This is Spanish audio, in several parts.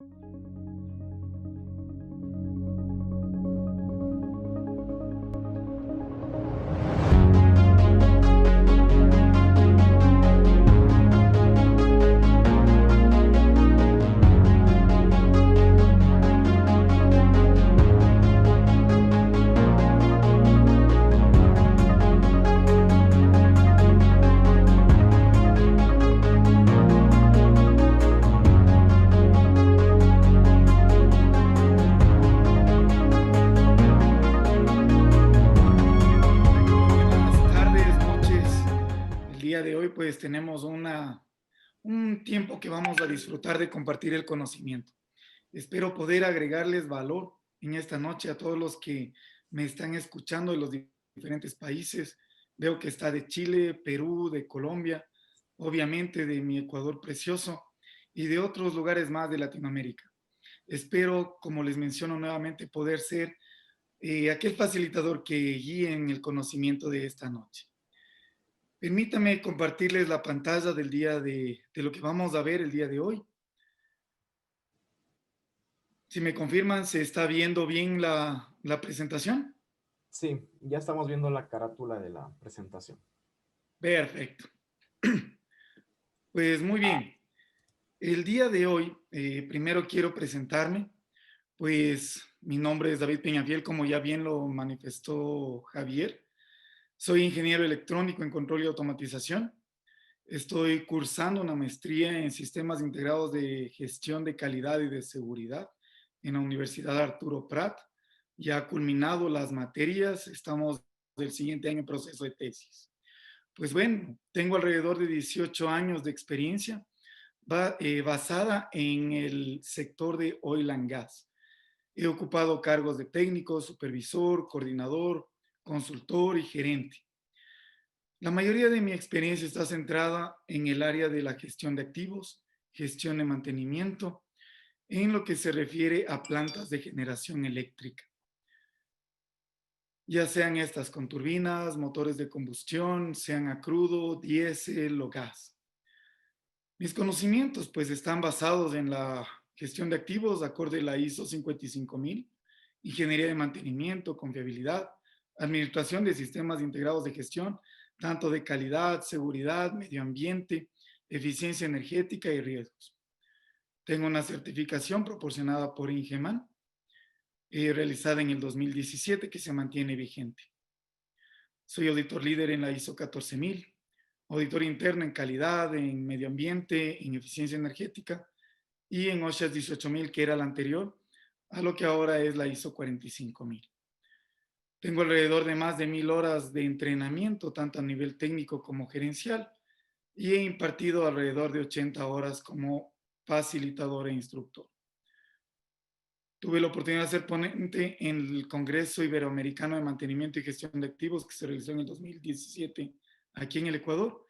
Buenas tardes, noches. El día de hoy pues tenemos un tiempo que vamos a disfrutar de compartir el conocimiento. Espero poder agregarles valor en esta noche a todos los que me están escuchando de los diferentes países. Veo que está de Chile, Perú, de Colombia, obviamente de mi Ecuador precioso y de otros lugares más de Latinoamérica. Espero, como les menciono nuevamente, poder ser aquel facilitador que guíe en el conocimiento de esta noche. Permítame compartirles la pantalla del día de lo que vamos a ver el día de hoy. Si me confirman, ¿se está viendo bien la presentación? Sí, ya estamos viendo la carátula de la presentación. Perfecto. Pues muy bien. El día de hoy, primero quiero presentarme. Pues mi nombre es David Peñafiel, como ya bien lo manifestó Javier. Soy ingeniero electrónico en control y automatización. Estoy cursando una maestría en sistemas integrados de gestión de calidad y de seguridad en la Universidad Arturo Prat. Ya ha culminado las materias, estamos del siguiente año en proceso de tesis. Pues bueno, tengo alrededor de 18 años de experiencia basada en el sector de oil and gas. He ocupado cargos de técnico, supervisor, coordinador, consultor y gerente. La mayoría de mi experiencia está centrada en el área de la gestión de activos, gestión de mantenimiento, en lo que se refiere a plantas de generación eléctrica, ya sean estas con turbinas, motores de combustión, sean a crudo, diésel o gas. Mis conocimientos pues están basados en la gestión de activos acorde a la ISO 55000, ingeniería de mantenimiento, confiabilidad, administración de sistemas integrados de gestión, tanto de calidad, seguridad, medio ambiente, eficiencia energética y riesgos. Tengo una certificación proporcionada por Ingeman, realizada en el 2017, que se mantiene vigente. Soy auditor líder en la ISO 14000, auditor interno en calidad, en medio ambiente, en eficiencia energética y en OSHA 18000, que era la anterior, a lo que ahora es la ISO 45000. Tengo alrededor de más de 1000 horas de entrenamiento, tanto a nivel técnico como gerencial, y he impartido alrededor de 80 horas como facilitador e instructor. Tuve la oportunidad de ser ponente en el Congreso Iberoamericano de Mantenimiento y Gestión de Activos, que se realizó en el 2017 aquí en el Ecuador,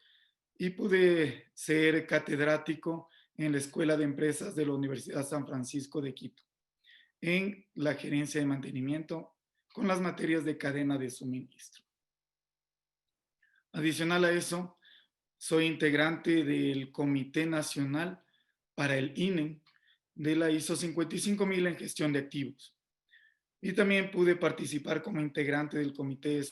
y pude ser catedrático en la Escuela de Empresas de la Universidad San Francisco de Quito, en la gerencia de mantenimiento con las materias de cadena de suministro. Adicional a eso, soy integrante del Comité Nacional para el INE de la ISO 55000 en gestión de activos. Y también pude participar como integrante del comité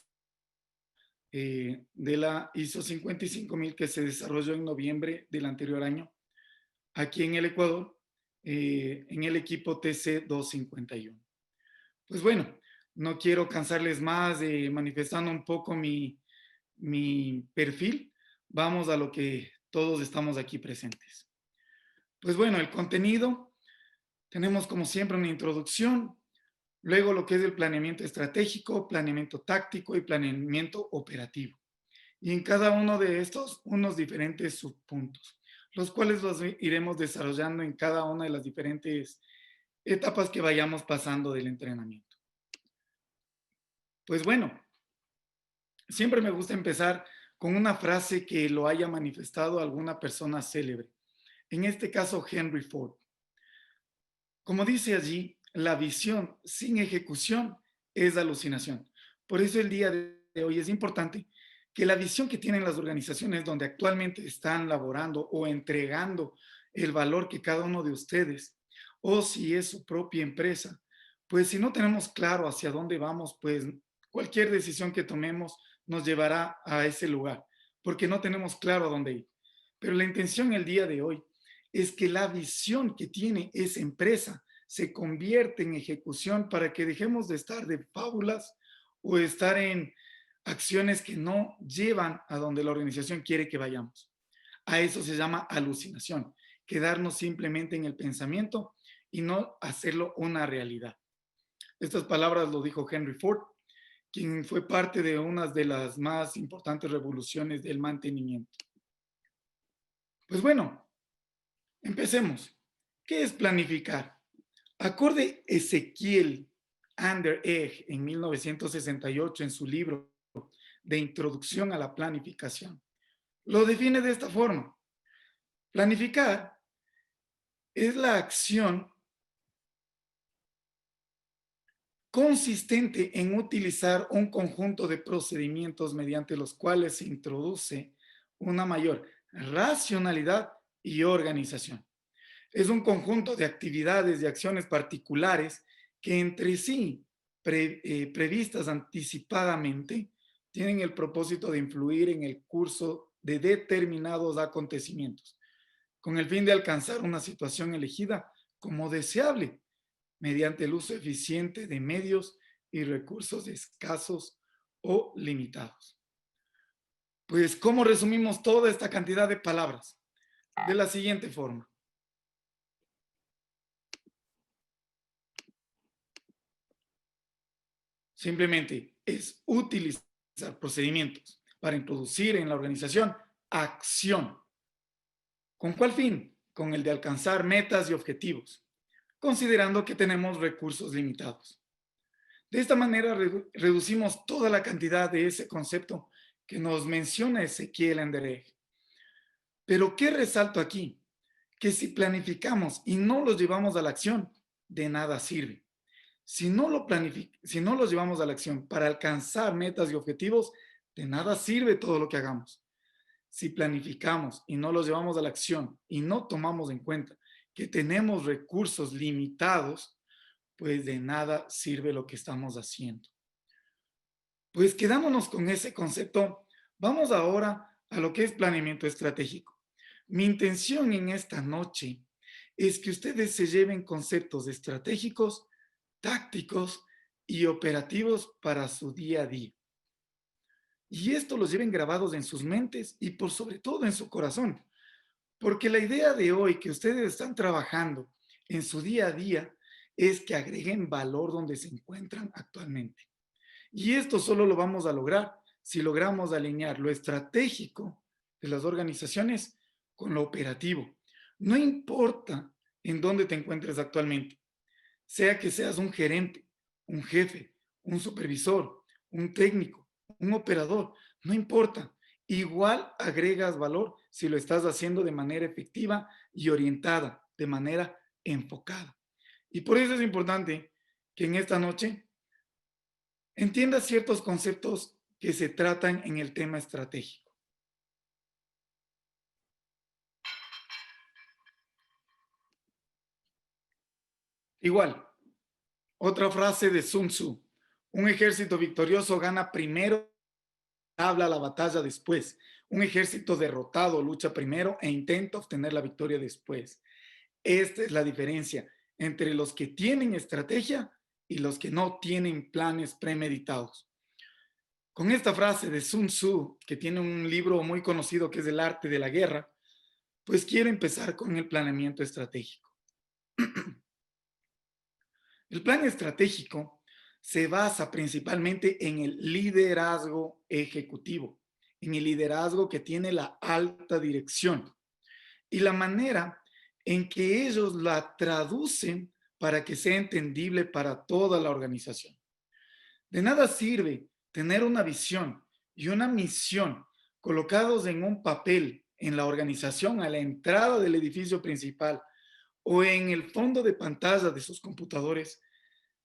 de la ISO 55000 que se desarrolló en noviembre del anterior año aquí en el Ecuador, en el equipo TC 251. Pues bueno, no quiero cansarles más manifestando un poco mi perfil. Vamos a lo que todos estamos aquí presentes. Pues bueno, el contenido, tenemos como siempre una introducción, luego lo que es el planeamiento estratégico, planeamiento táctico y planeamiento operativo. Y en cada uno de estos, unos diferentes subpuntos, los cuales los iremos desarrollando en cada una de las diferentes etapas que vayamos pasando del entrenamiento. Pues bueno, siempre me gusta empezar con una frase que lo haya manifestado alguna persona célebre. En este caso, Henry Ford. Como dice allí, la visión sin ejecución es alucinación. Por eso el día de hoy es importante que la visión que tienen las organizaciones donde actualmente están laborando o entregando el valor que cada uno de ustedes o si es su propia empresa, pues si no tenemos claro hacia dónde vamos, pues cualquier decisión que tomemos nos llevará a ese lugar, porque no tenemos claro a dónde ir. Pero la intención el día de hoy es que la visión que tiene esa empresa se convierte en ejecución para que dejemos de estar de fábulas o estar en acciones que no llevan a donde la organización quiere que vayamos. A eso se llama alucinación, quedarnos simplemente en el pensamiento y no hacerlo una realidad. Estas palabras lo dijo Henry Ford, quien fue parte de una de las más importantes revoluciones del mantenimiento. Pues bueno, empecemos. ¿Qué es planificar? Acorde Ezequiel Ander Egg en 1968 en su libro de Introducción a la Planificación, lo define de esta forma. Planificar es la acción consistente en utilizar un conjunto de procedimientos mediante los cuales se introduce una mayor racionalidad y organización. Es un conjunto de actividades y acciones particulares que entre sí, previstas anticipadamente, tienen el propósito de influir en el curso de determinados acontecimientos, con el fin de alcanzar una situación elegida como deseable mediante el uso eficiente de medios y recursos escasos o limitados. Pues, ¿cómo resumimos toda esta cantidad de palabras? De la siguiente forma. Simplemente es utilizar procedimientos para introducir en la organización acción. ¿Con cuál fin? Con el de alcanzar metas y objetivos, considerando que tenemos recursos limitados. De esta manera reducimos toda la cantidad de ese concepto que nos menciona Ezequiel Anderegg. Pero ¿qué resalto aquí? Que si planificamos y no los llevamos a la acción, de nada sirve. Si no los llevamos a la acción para alcanzar metas y objetivos, de nada sirve todo lo que hagamos. Si planificamos y no los llevamos a la acción y no tomamos en cuenta que tenemos recursos limitados, pues de nada sirve lo que estamos haciendo. Pues quedándonos con ese concepto, vamos ahora a lo que es planeamiento estratégico. Mi intención en esta noche es que ustedes se lleven conceptos estratégicos, tácticos y operativos para su día a día. Y esto los lleven grabados en sus mentes y por sobre todo en su corazón. Porque la idea de hoy que ustedes están trabajando en su día a día es que agreguen valor donde se encuentran actualmente. Y esto solo lo vamos a lograr si logramos alinear lo estratégico de las organizaciones con lo operativo. No importa en dónde te encuentres actualmente, sea que seas un gerente, un jefe, un supervisor, un técnico, un operador, no importa. Igual agregas valor si lo estás haciendo de manera efectiva y orientada, de manera enfocada. Y por eso es importante que en esta noche entiendas ciertos conceptos que se tratan en el tema estratégico. Igual, otra frase de Sun Tzu: un ejército victorioso gana primero, habla la batalla después. Un ejército derrotado lucha primero e intenta obtener la victoria después. Esta es la diferencia entre los que tienen estrategia y los que no tienen planes premeditados. Con esta frase de Sun Tzu, que tiene un libro muy conocido que es El arte de la guerra, pues quiero empezar con el planeamiento estratégico. El plan estratégico se basa principalmente en el liderazgo ejecutivo, en el liderazgo que tiene la alta dirección y la manera en que ellos la traducen para que sea entendible para toda la organización. De nada sirve tener una visión y una misión colocados en un papel en la organización a la entrada del edificio principal o en el fondo de pantalla de sus computadores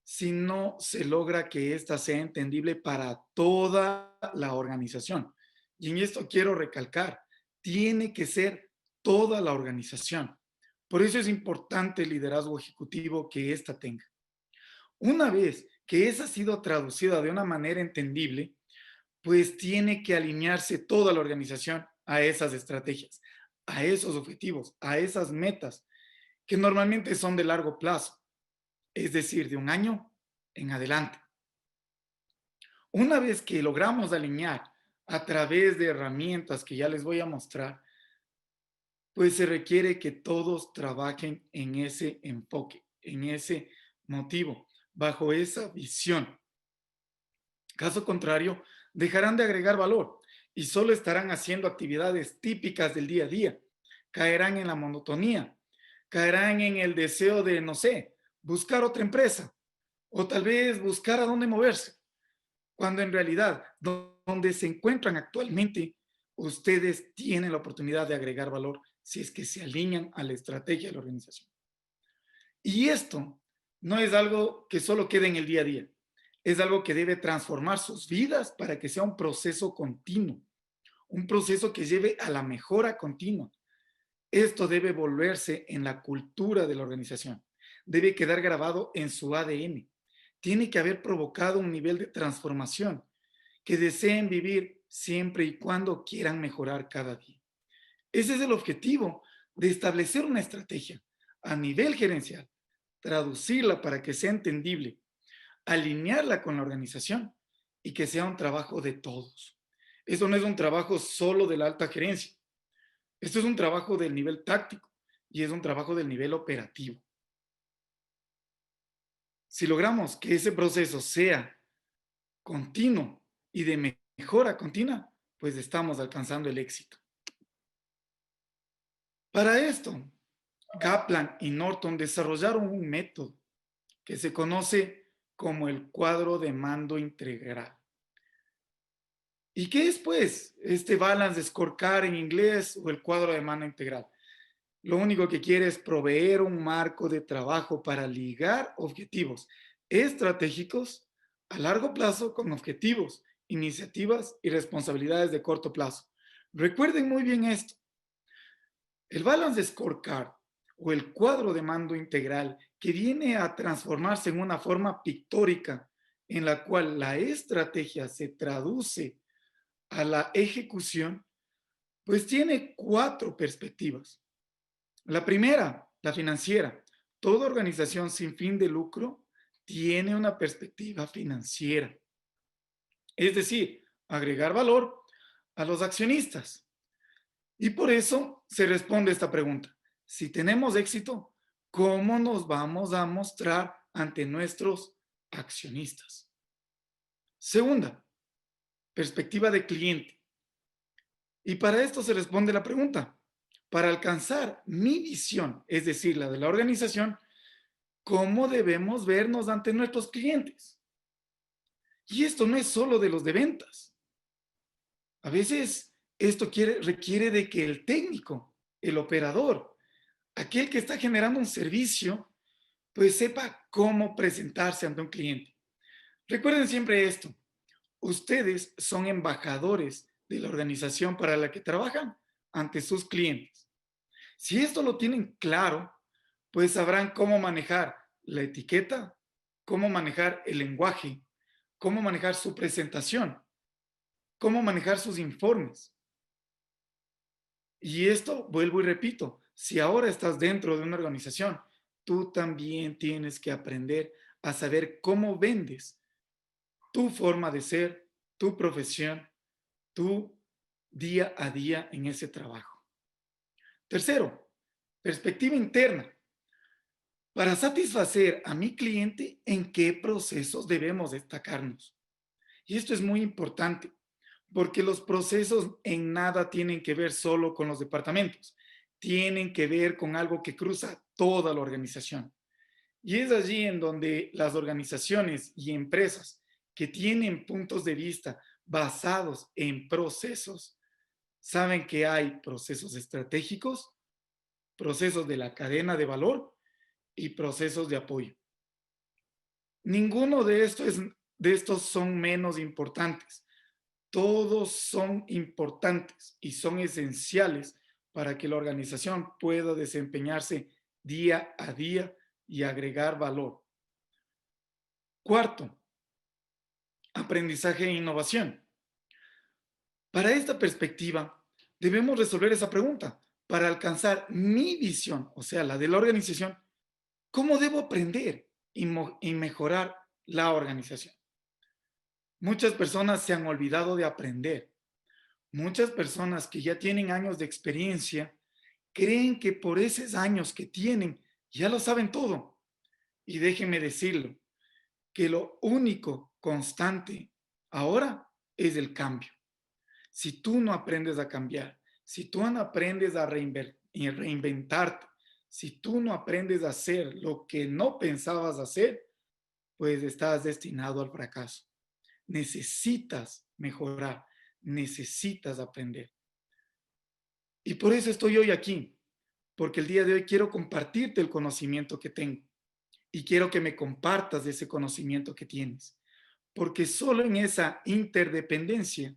si no se logra que ésta sea entendible para toda la organización. Y en esto quiero recalcar, tiene que ser toda la organización, Por eso es importante el liderazgo ejecutivo que ésta tenga. Una vez que esa ha sido traducida de una manera entendible, pues tiene que alinearse toda la organización a esas estrategias, a esos objetivos, a esas metas, que normalmente son de largo plazo, es decir, de un año en adelante. Una vez que logramos alinear a través de herramientas que ya les voy a mostrar, pues se requiere que todos trabajen en ese enfoque, en ese motivo, bajo esa visión. Caso contrario, dejarán de agregar valor y solo estarán haciendo actividades típicas del día a día. Caerán en la monotonía, caerán en el deseo de, no sé, buscar otra empresa o tal vez buscar a dónde moverse, cuando en realidad donde se encuentran actualmente, ustedes tienen la oportunidad de agregar valor si es que se alinean a la estrategia de la organización. Y esto no es algo que solo quede en el día a día, es algo que debe transformar sus vidas para que sea un proceso continuo, un proceso que lleve a la mejora continua. Esto debe volverse en la cultura de la organización, debe quedar grabado en su ADN, tiene que haber provocado un nivel de transformación que deseen vivir siempre y cuando quieran mejorar cada día. Ese es el objetivo de establecer una estrategia a nivel gerencial, traducirla para que sea entendible, alinearla con la organización y que sea un trabajo de todos. Eso no es un trabajo solo de la alta gerencia. Esto es un trabajo del nivel táctico y es un trabajo del nivel operativo. Si logramos que ese proceso sea continuo y de mejora continua, pues estamos alcanzando el éxito. Para esto, Kaplan y Norton desarrollaron un método que se conoce como el cuadro de mando integral. ¿Y qué es, pues, este balance scorecard en inglés o el cuadro de mando integral? Lo único que quiere es proveer un marco de trabajo para ligar objetivos estratégicos a largo plazo con objetivos, iniciativas y responsabilidades de corto plazo. Recuerden muy bien esto. El balance scorecard o el cuadro de mando integral que viene a transformarse en una forma pictórica en la cual la estrategia se traduce a la ejecución, pues tiene 4 perspectivas. La primera, la financiera. Toda organización sin fin de lucro tiene una perspectiva financiera. Es decir, agregar valor a los accionistas. Y por eso se responde esta pregunta. Si tenemos éxito, ¿cómo nos vamos a mostrar ante nuestros accionistas? Segunda, perspectiva de cliente. Y para esto se responde la pregunta. Para alcanzar mi visión, es decir, la de la organización, ¿cómo debemos vernos ante nuestros clientes? Y esto no es solo de los de ventas. A veces esto requiere de que el técnico, el operador, aquel que está generando un servicio, pues sepa cómo presentarse ante un cliente. Recuerden siempre esto. Ustedes son embajadores de la organización para la que trabajan ante sus clientes. Si esto lo tienen claro, pues sabrán cómo manejar la etiqueta, cómo manejar el lenguaje, cómo manejar su presentación, cómo manejar sus informes. Y esto, vuelvo y repito, si ahora estás dentro de una organización, tú también tienes que aprender a saber cómo vendes tu forma de ser, tu profesión, tu día a día en ese trabajo. Tercero, perspectiva interna. Para satisfacer a mi cliente, ¿en qué procesos debemos destacarnos? Y esto es muy importante, porque los procesos en nada tienen que ver solo con los departamentos, tienen que ver con algo que cruza toda la organización. Y es allí en donde las organizaciones y empresas que tienen puntos de vista basados en procesos, saben que hay procesos estratégicos, procesos de la cadena de valor y procesos de apoyo. Ninguno de estos son menos importantes. Todos son importantes y son esenciales para que la organización pueda desempeñarse día a día y agregar valor. Cuarto, aprendizaje e innovación. Para esta perspectiva, debemos resolver esa pregunta. Para alcanzar mi visión, o sea, la de la organización, ¿cómo debo aprender y mejorar la organización? Muchas personas se han olvidado de aprender. Muchas personas que ya tienen años de experiencia creen que por esos años que tienen ya lo saben todo. Y déjenme decirlo, que lo único constante ahora es el cambio. Si tú no aprendes a cambiar, si tú no aprendes a reinventarte, si tú no aprendes a hacer lo que no pensabas hacer, pues estás destinado al fracaso. Necesitas mejorar, necesitas aprender. Y por eso estoy hoy aquí, porque el día de hoy quiero compartirte el conocimiento que tengo y quiero que me compartas de ese conocimiento que tienes, porque solo en esa interdependencia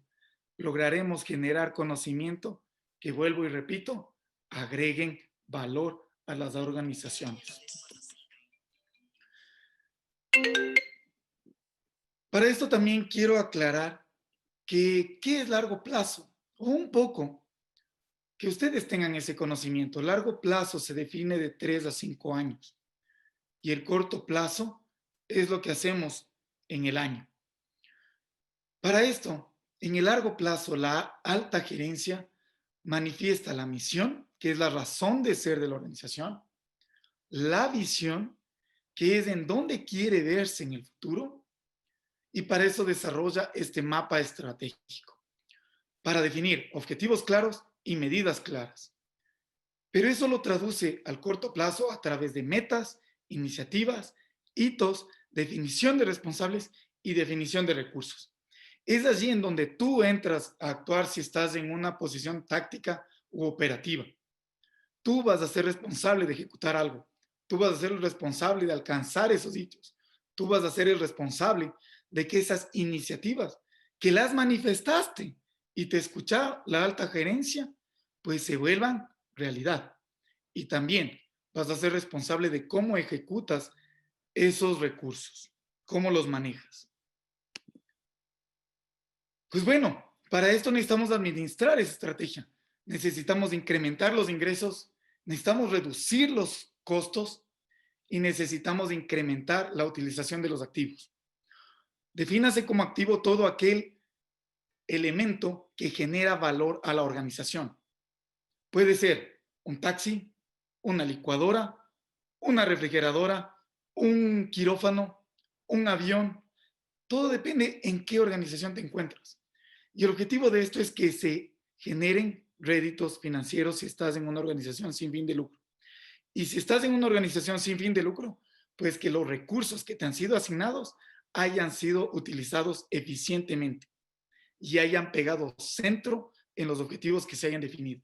lograremos generar conocimiento que, vuelvo y repito, agreguen valor a las organizaciones. Para esto también quiero aclarar que qué es largo plazo, o un poco que ustedes tengan ese conocimiento. Largo plazo se define de 3 a 5 años y el corto plazo es lo que hacemos en el año. Para esto, en el largo plazo, la alta gerencia manifiesta la misión, que es la razón de ser de la organización, la visión, que es en dónde quiere verse en el futuro, y para eso desarrolla este mapa estratégico, para definir objetivos claros y medidas claras. Pero eso lo traduce al corto plazo a través de metas, iniciativas, hitos, definición de responsables y definición de recursos. Es allí en donde tú entras a actuar si estás en una posición táctica u operativa. Tú vas a ser responsable de ejecutar algo. Tú vas a ser el responsable de alcanzar esos hitos. Tú vas a ser el responsable de que esas iniciativas que las manifestaste y te escucha la alta gerencia, pues se vuelvan realidad. Y también vas a ser responsable de cómo ejecutas esos recursos, cómo los manejas. Pues bueno, para esto necesitamos administrar esa estrategia. Necesitamos incrementar los ingresos, necesitamos reducir los costos y necesitamos incrementar la utilización de los activos. Defínase como activo todo aquel elemento que genera valor a la organización. Puede ser un taxi, una licuadora, una refrigeradora, un quirófano, un avión. Todo depende en qué organización te encuentras. Y el objetivo de esto es que se generen réditos financieros si estás en una organización sin fin de lucro. Y si estás en una organización sin fin de lucro, pues que los recursos que te han sido asignados hayan sido utilizados eficientemente y hayan pegado centro en los objetivos que se hayan definido.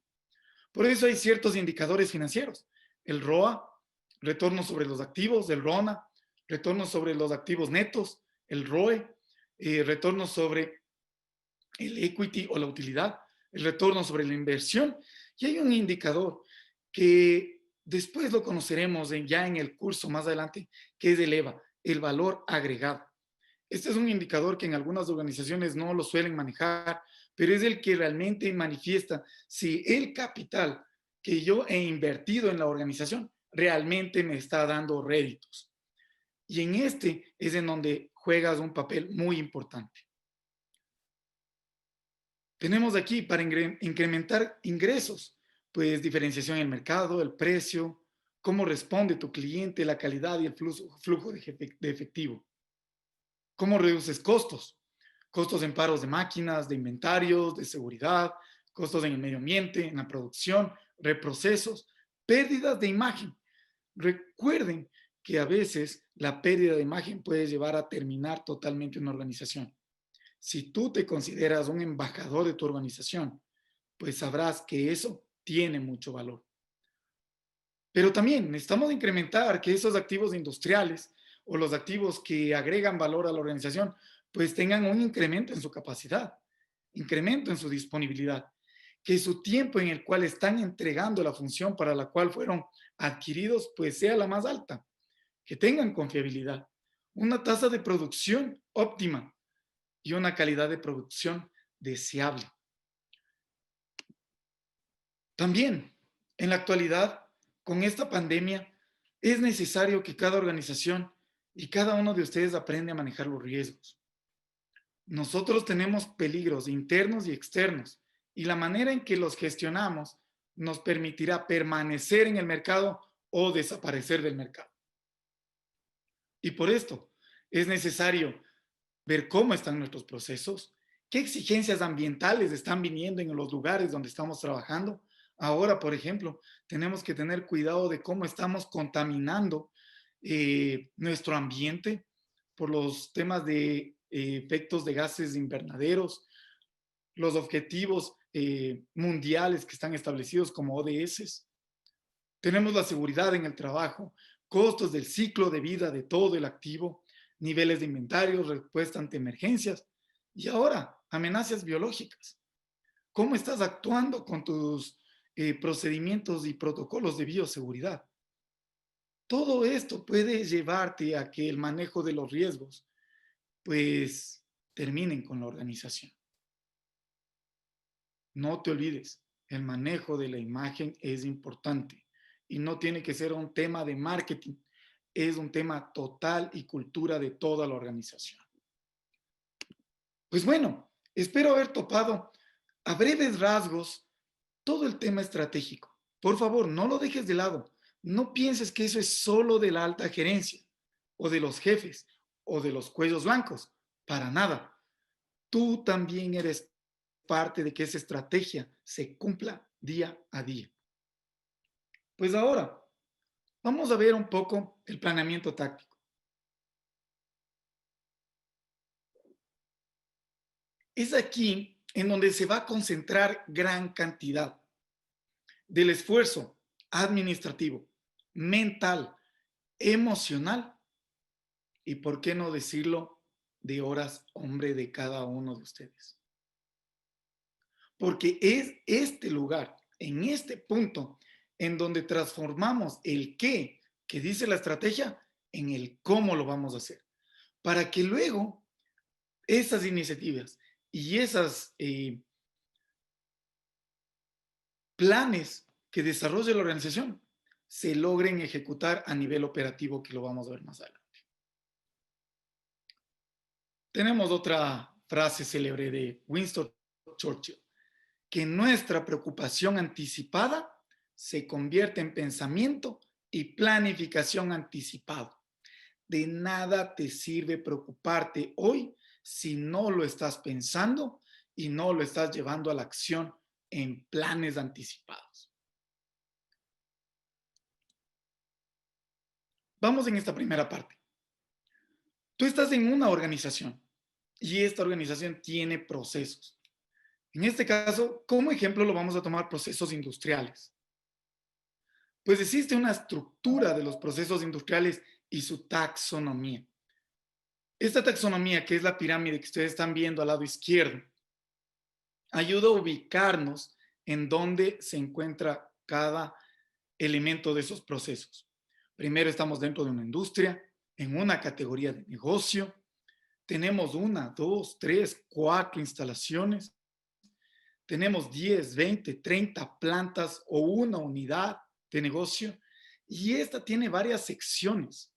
Por eso hay ciertos indicadores financieros. El ROA, retorno sobre los activos, el RONA, retorno sobre los activos netos, el ROE, retorno sobre el equity o la utilidad, el retorno sobre la inversión. Y hay un indicador que después lo conoceremos ya en el curso más adelante, que es el EVA, el valor agregado. Este es un indicador que en algunas organizaciones no lo suelen manejar, pero es el que realmente manifiesta si el capital que yo he invertido en la organización realmente me está dando réditos. Y en este es en donde juegas un papel muy importante. Tenemos aquí para incrementar ingresos, pues diferenciación en el mercado, el precio, cómo responde tu cliente, la calidad y el flujo de efectivo. ¿Cómo reduces costos? Costos en paros de máquinas, de inventarios, de seguridad, costos en el medio ambiente, en la producción, reprocesos, pérdidas de imagen. Recuerden que a veces la pérdida de imagen puede llevar a terminar totalmente una organización. Si tú te consideras un embajador de tu organización, pues sabrás que eso tiene mucho valor. Pero también necesitamos incrementar que esos activos industriales o los activos que agregan valor a la organización, pues tengan un incremento en su capacidad, incremento en su disponibilidad. que su tiempo en el cual están entregando la función para la cual fueron adquiridos, pues sea la más alta, que tengan confiabilidad, una tasa de producción óptima y una calidad de producción deseable. También, en la actualidad, con esta pandemia, es necesario que cada organización y cada uno de ustedes aprenda a manejar los riesgos. Nosotros tenemos peligros internos y externos y la manera en que los gestionamos nos permitirá permanecer en el mercado o desaparecer del mercado. Y por esto es necesario ver cómo están nuestros procesos, qué exigencias ambientales están viniendo en los lugares donde estamos trabajando. Ahora, por ejemplo, tenemos que tener cuidado de cómo estamos contaminando nuestro ambiente por los temas de efectos de gases invernaderos, los objetivos mundiales que están establecidos como ODS. Tenemos la seguridad en el trabajo, costos del ciclo de vida de todo el activo, niveles de inventario, respuesta ante emergencias y ahora amenazas biológicas. ¿Cómo estás actuando con tus procedimientos y protocolos de bioseguridad? Todo esto puede llevarte a que el manejo de los riesgos pues terminen con la organización. No te olvides, el manejo de la imagen es importante y no tiene que ser un tema de marketing, es un tema total y cultura de toda la organización. Pues bueno, espero haber topado a breves rasgos todo el tema estratégico. Por favor, no lo dejes de lado. No pienses que eso es solo de la alta gerencia o de los jefes o de los cuellos blancos. Para nada. Tú también eres parte de que esa estrategia se cumpla día a día. Pues ahora, vamos a ver un poco el planeamiento táctico. Es aquí en donde se va a concentrar gran cantidad del esfuerzo administrativo, mental, emocional y, por qué no decirlo, de horas hombre de cada uno de ustedes. Porque es este lugar, en este punto, en donde transformamos el qué que dice la estrategia en el cómo lo vamos a hacer. Para que luego esas iniciativas y esas planes que desarrolle la organización se logren ejecutar a nivel operativo, que lo vamos a ver más adelante. Tenemos otra frase célebre de Winston Churchill, que nuestra preocupación anticipada se convierte en pensamiento y planificación anticipado. De nada te sirve preocuparte hoy si no lo estás pensando y no lo estás llevando a la acción en planes anticipados. Vamos en esta primera parte. Tú estás en una organización y esta organización tiene procesos. En este caso, como ejemplo, lo vamos a tomar procesos industriales. Pues existe una estructura de los procesos industriales y su taxonomía. Esta taxonomía, que es la pirámide que ustedes están viendo al lado izquierdo, ayuda a ubicarnos en dónde se encuentra cada elemento de esos procesos. Primero estamos dentro de una industria, en una categoría de negocio. Tenemos 1, 2, 3, 4 instalaciones. Tenemos 10, 20, 30 plantas o una unidad de negocio. Y esta tiene varias secciones.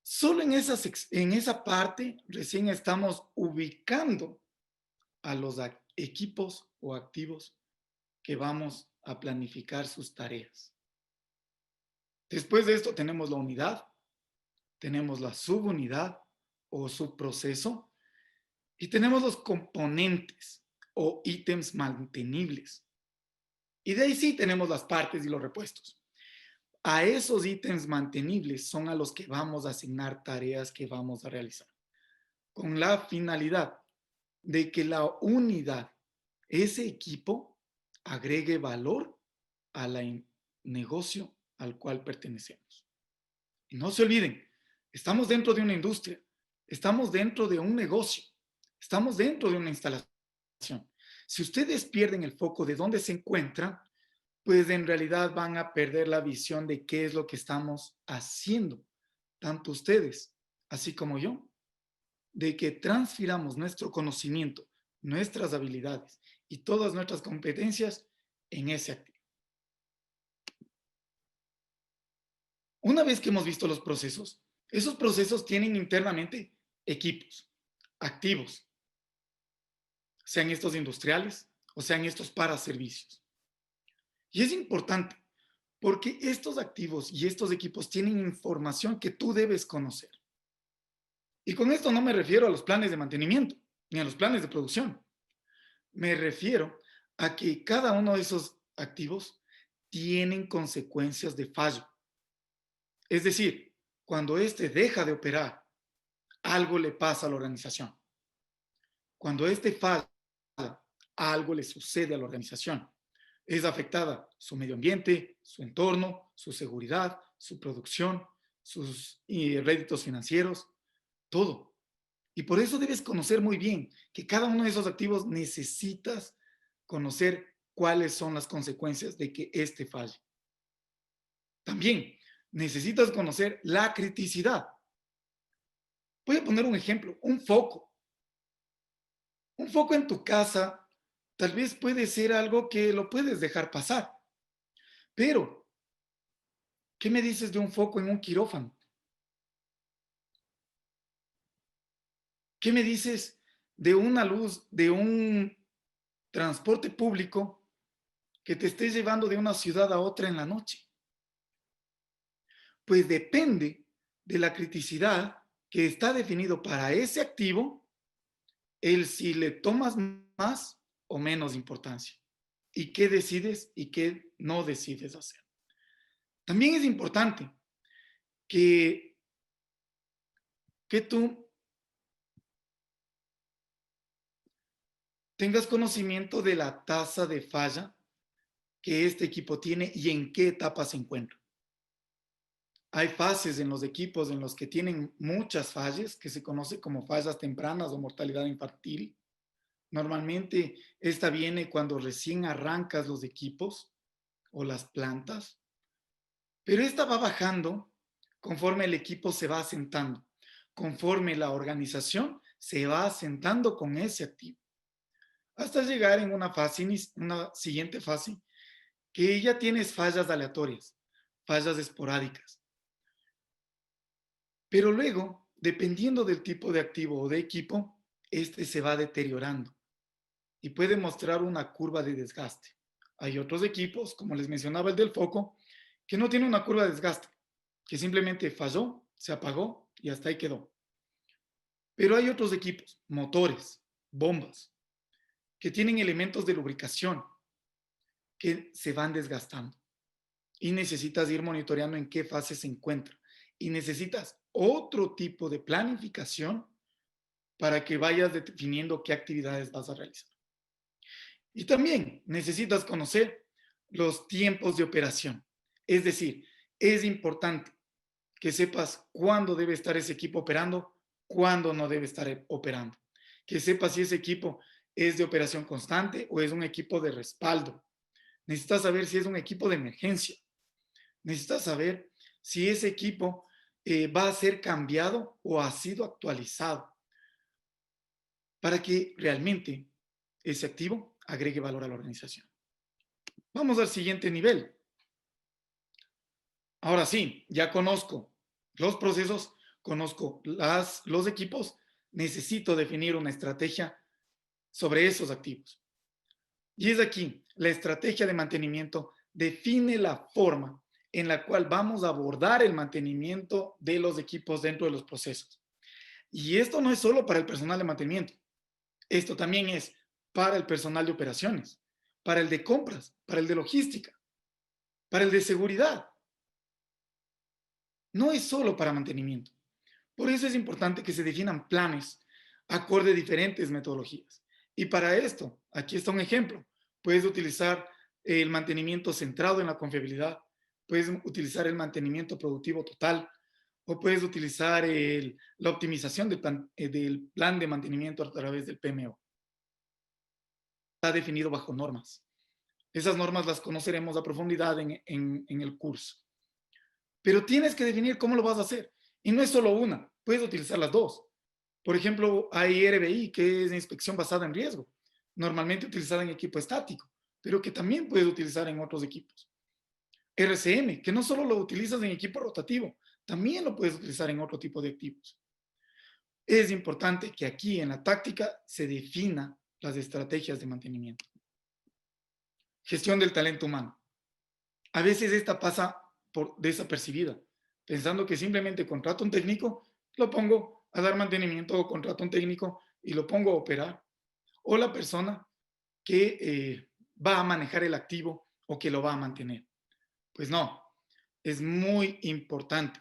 Solo en esa parte recién estamos ubicando a los equipos o activos que vamos a planificar sus tareas. Después de esto tenemos la unidad, tenemos la subunidad o subproceso y tenemos los componentes o ítems mantenibles. Y de ahí sí tenemos las partes y los repuestos. A esos ítems mantenibles son a los que vamos a asignar tareas que vamos a realizar, con la finalidad de que la unidad, ese equipo, agregue valor al negocio al cual pertenecemos. Y no se olviden, estamos dentro de una industria, estamos dentro de un negocio, estamos dentro de una instalación. Si ustedes pierden el foco de dónde se encuentran, pues en realidad van a perder la visión de qué es lo que estamos haciendo, tanto ustedes, así como yo, de que transfiramos nuestro conocimiento, nuestras habilidades y todas nuestras competencias en ese activo. Una vez que hemos visto los procesos, esos procesos tienen internamente equipos, activos, sean estos industriales o sean estos para servicios. Y es importante porque estos activos y estos equipos tienen información que tú debes conocer. Y con esto no me refiero a los planes de mantenimiento ni a los planes de producción. Me refiero a que cada uno de esos activos tienen consecuencias de fallo. Es decir, cuando éste deja de operar, algo le pasa a la organización. Cuando éste falla, algo le sucede a la organización. Es afectada su medio ambiente, su entorno, su seguridad, su producción, sus réditos financieros, todo. Y por eso debes conocer muy bien que cada uno de esos activos necesitas conocer cuáles son las consecuencias de que éste falle. También necesitas conocer la criticidad. Voy a poner un ejemplo, un foco. Un foco en tu casa tal vez puede ser algo que lo puedes dejar pasar, pero ¿qué me dices de un foco en un quirófano? ¿Qué me dices de una luz, de un transporte público que te estés llevando de una ciudad a otra en la noche? Pues depende de la criticidad que está definido para ese activo, el si le tomas más o menos importancia y qué decides y qué no decides hacer. También es importante que, que tú tengas conocimiento de la tasa de falla que este equipo tiene y en qué etapa se encuentra. Hay fases en los equipos en los que tienen muchas fallas, que se conoce como fallas tempranas o mortalidad infantil. Normalmente esta viene cuando recién arrancas los equipos o las plantas, pero esta va bajando conforme el equipo se va asentando, conforme la organización se va asentando con ese activo, hasta llegar en una siguiente fase, que ya tienes fallas aleatorias, fallas esporádicas. Pero luego, dependiendo del tipo de activo o de equipo, este se va deteriorando y puede mostrar una curva de desgaste. Hay otros equipos, como les mencionaba el del foco, que no tiene una curva de desgaste, que simplemente falló, se apagó y hasta ahí quedó. Pero hay otros equipos, motores, bombas, que tienen elementos de lubricación que se van desgastando y necesitas ir monitoreando en qué fase se encuentra. Y necesitas otro tipo de planificación para que vayas definiendo qué actividades vas a realizar. Y también necesitas conocer los tiempos de operación. Es decir, es importante que sepas cuándo debe estar ese equipo operando, cuándo no debe estar operando. Que sepas si ese equipo es de operación constante o es un equipo de respaldo. Necesitas saber si es un equipo de emergencia. Necesitas saber si ese equipo va a ser cambiado o ha sido actualizado para que realmente ese activo agregue valor a la organización. Vamos al siguiente nivel. Ahora sí, ya conozco los procesos, conozco los equipos, necesito definir una estrategia sobre esos activos. Y es aquí, la estrategia de mantenimiento define la forma en la cual vamos a abordar el mantenimiento de los equipos dentro de los procesos. Y esto no es solo para el personal de mantenimiento, esto también es para el personal de operaciones, para el de compras, para el de logística, para el de seguridad. No es solo para mantenimiento. Por eso es importante que se definan planes acorde a diferentes metodologías. Y para esto, aquí está un ejemplo. Puedes utilizar el mantenimiento centrado en la confiabilidad, puedes utilizar el mantenimiento productivo total, o puedes utilizar la optimización del plan de mantenimiento a través del PMO. definido bajo normas. Esas normas las conoceremos a profundidad en el curso. Pero tienes que definir cómo lo vas a hacer. Y no es solo una, puedes utilizar las dos. Por ejemplo, hay RBI, que es inspección basada en riesgo, normalmente utilizada en equipo estático, pero que también puedes utilizar en otros equipos. RCM, que no solo lo utilizas en equipo rotativo, también lo puedes utilizar en otro tipo de activos. Es importante que aquí en la táctica se defina las estrategias de mantenimiento. Gestión del talento humano. A veces esta pasa por desapercibida, pensando que simplemente contrato un técnico, lo pongo a dar mantenimiento o contrato un técnico y lo pongo a operar. O la persona que va a manejar el activo o que lo va a mantener. Pues no, es muy importante.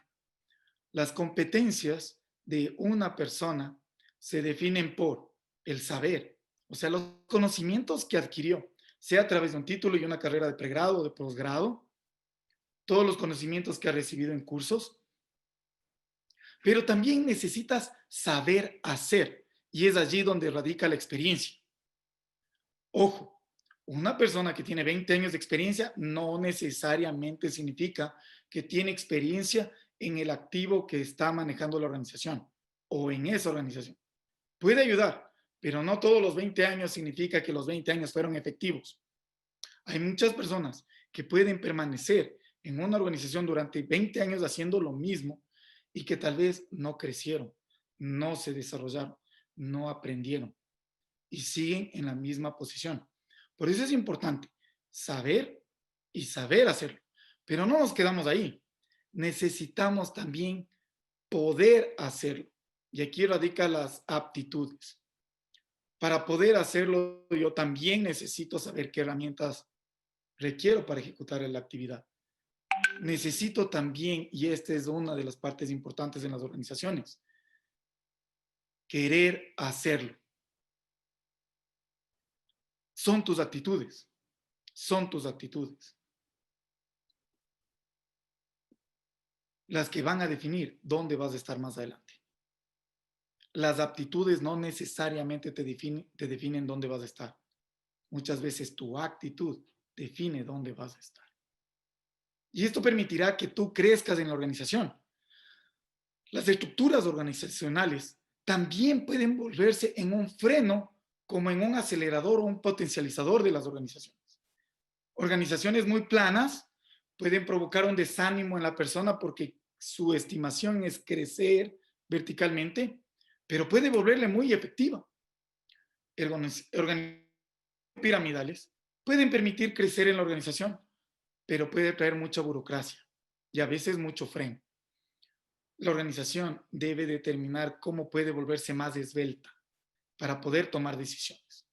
Las competencias de una persona se definen por el saber, o sea, los conocimientos que adquirió, sea a través de un título y una carrera de pregrado o de posgrado, todos los conocimientos que ha recibido en cursos, pero también necesitas saber hacer, y es allí donde radica la experiencia. Ojo, una persona que tiene 20 años de experiencia no necesariamente significa que tiene experiencia en el activo que está manejando la organización o en esa organización. Puede ayudar, pero no todos los 20 años significa que los 20 años fueron efectivos. Hay muchas personas que pueden permanecer en una organización durante 20 años haciendo lo mismo y que tal vez no crecieron, no se desarrollaron, no aprendieron y siguen en la misma posición. Por eso es importante saber y saber hacerlo. Pero no nos quedamos ahí. Necesitamos también poder hacerlo. Y aquí radican las aptitudes. Para poder hacerlo, yo también necesito saber qué herramientas requiero para ejecutar la actividad. Necesito también, y esta es una de las partes importantes en las organizaciones, querer hacerlo. Son tus actitudes. Son tus actitudes las que van a definir dónde vas a estar más adelante. Las aptitudes no necesariamente te definen dónde vas a estar. Muchas veces tu actitud define dónde vas a estar. Y esto permitirá que tú crezcas en la organización. Las estructuras organizacionales también pueden volverse en un freno como en un acelerador o un potencializador de las organizaciones. Organizaciones muy planas pueden provocar un desánimo en la persona porque su estimación es crecer verticalmente, pero puede volverle muy efectiva. Organizaciones piramidales pueden permitir crecer en la organización, pero puede traer mucha burocracia y a veces mucho freno. La organización debe determinar cómo puede volverse más esbelta para poder tomar decisiones.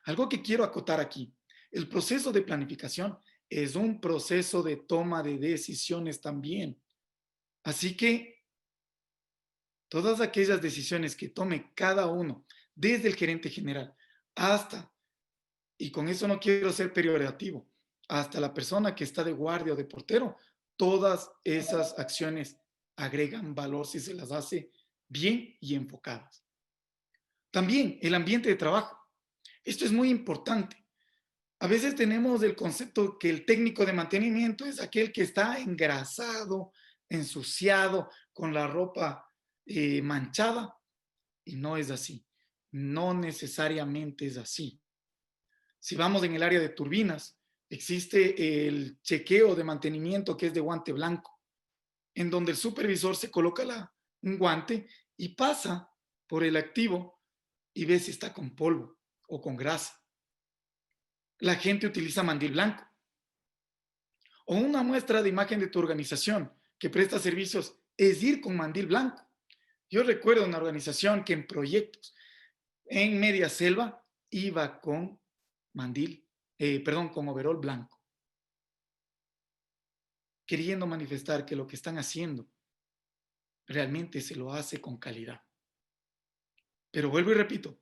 Algo que quiero acotar aquí, el proceso de planificación es un proceso de toma de decisiones también. Así que todas aquellas decisiones que tome cada uno, desde el gerente general hasta, y con eso no quiero ser peyorativo, hasta la persona que está de guardia o de portero, todas esas acciones agregan valor si se las hace bien y enfocadas. También el ambiente de trabajo. Esto es muy importante. A veces tenemos el concepto que el técnico de mantenimiento es aquel que está engrasado, ensuciado, con la ropa manchada, y no es así. No necesariamente es así. Si vamos en el área de turbinas, existe el chequeo de mantenimiento que es de guante blanco, en donde el supervisor se coloca un guante y pasa por el activo y ve si está con polvo o con grasa. La gente utiliza mandil blanco. O una muestra de imagen de tu organización que presta servicios es ir con mandil blanco. Yo recuerdo una organización que en proyectos en media selva iba con con overol blanco, queriendo manifestar que lo que están haciendo realmente se lo hace con calidad. Pero vuelvo y repito,